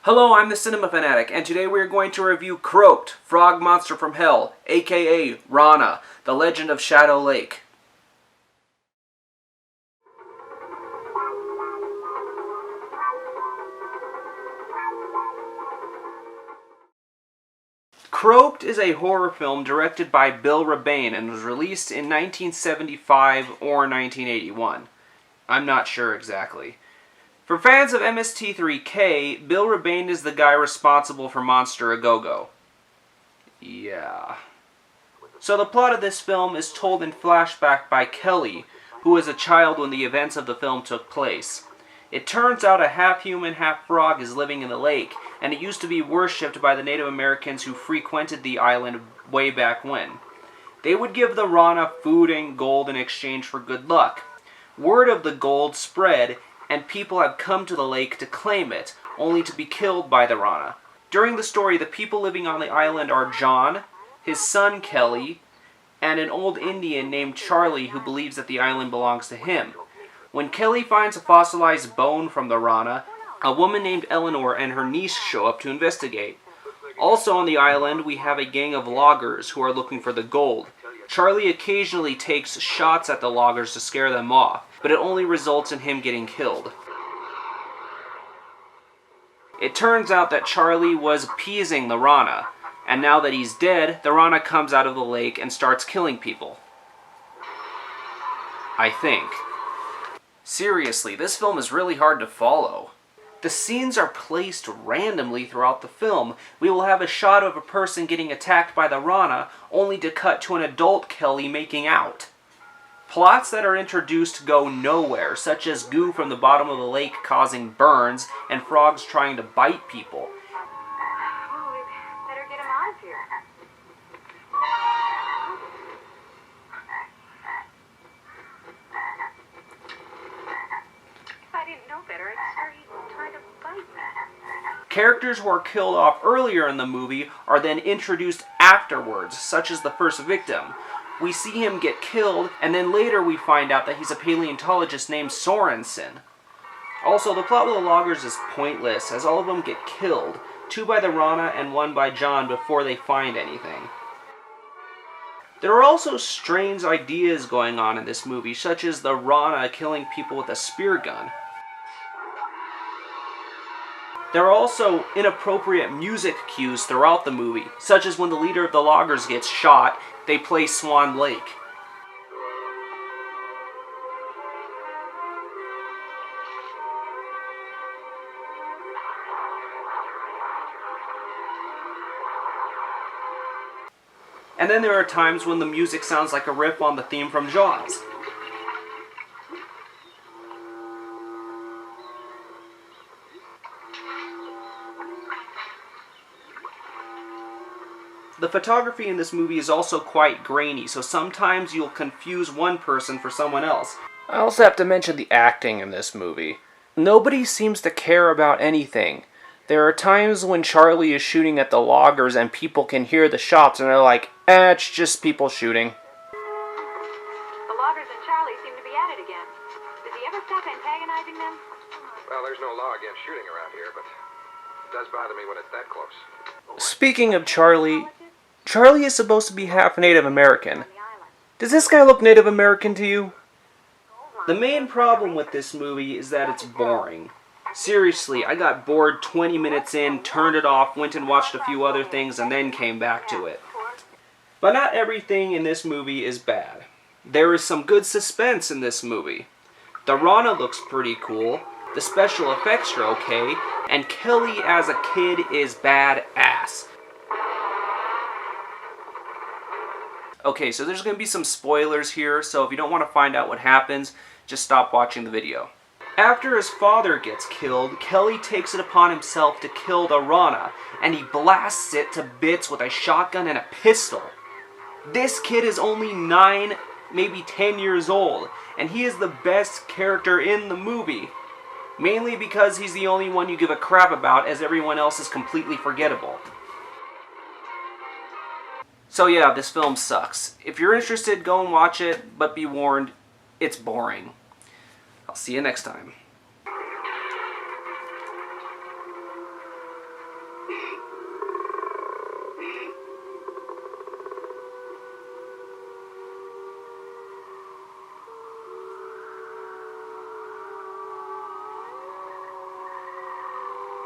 Hello, I'm the Cinemafanatic, and today we are going to review Croaked, Frog Monster from Hell, aka Rana, the Legend of Shadow Lake. Croaked is a horror film directed by Rebane and was released in 1975 or 1981. I'm not sure exactly. For fans of MST3K, Rebane is the guy responsible for Monster A Go-Go. Yeah. So the plot of this film is told in flashback by Kelly, who was a child when the events of the film took place. It turns out a half-human, half-frog is living in the lake, and it used to be worshipped by the Native Americans who frequented the island way back when. They would give the Rana food and gold in exchange for good luck. Word of the gold spread, and people have come to the lake to claim it, only to be killed by the Rana. During the story, the people living on the island are John, his son Kelly, and an old Indian named Charlie who believes that the island belongs to him. When Kelly finds a fossilized bone from the Rana, a woman named Eleanor and her niece show up to investigate. Also on the island, we have a gang of loggers who are looking for the gold. Charlie occasionally takes shots at the loggers to scare them off, but it only results in him getting killed. It turns out that Charlie was appeasing the Rana, and now that he's dead, the Rana comes out of the lake and starts killing people. I think. Seriously, this film is really hard to follow. The scenes are placed randomly throughout the film. We will have a shot of a person getting attacked by the Rana, only to cut to an adult Kelly making out. Plots that are introduced go nowhere, such as goo from the bottom of the lake causing burns, and frogs trying to bite people. Oh, we better get him out of here. If I didn't know better, I'd swear he'd try to bite me. Characters who are killed off earlier in the movie are then introduced afterwards, such as the first victim. We see him get killed, and then later we find out that he's a paleontologist named Sorensen. Also, the plot with the loggers is pointless, as all of them get killed, 2 by the Rana and 1 by John before they find anything. There are also strange ideas going on in this movie, such as the Rana killing people with a spear gun. There are also inappropriate music cues throughout the movie, such as when the leader of the loggers gets shot, they play Swan Lake. And then there are times when the music sounds like a riff on the theme from Jaws. The photography in this movie is also quite grainy, so sometimes you'll confuse one person for someone else. I also have to mention the acting in this movie. Nobody seems to care about anything. There are times when Charlie is shooting at the loggers and people can hear the shots and they're like, it's just people shooting. The loggers and Charlie seem to be at it again. Does he ever stop antagonizing them? Well, there's no law against shooting around here, but it does bother me when it's that close. Speaking of Charlie is supposed to be half Native American. Does this guy look Native American to you? The main problem with this movie is that it's boring. Seriously, I got bored 20 minutes in, turned it off, went and watched a few other things, and then came back to it. But not everything in this movie is bad. There is some good suspense in this movie. The Rana looks pretty cool, the special effects are okay, and Kelly as a kid is badass. Okay, so there's going to be some spoilers here, so if you don't want to find out what happens, just stop watching the video. After his father gets killed, Kelly takes it upon himself to kill the Rana, and he blasts it to bits with a shotgun and a pistol. This kid is only 9, maybe 10 years old, and he is the best character in the movie. Mainly because he's the only one you give a crap about, as everyone else is completely forgettable. So yeah, this film sucks. If you're interested, go and watch it, but be warned, it's boring. I'll see you next time.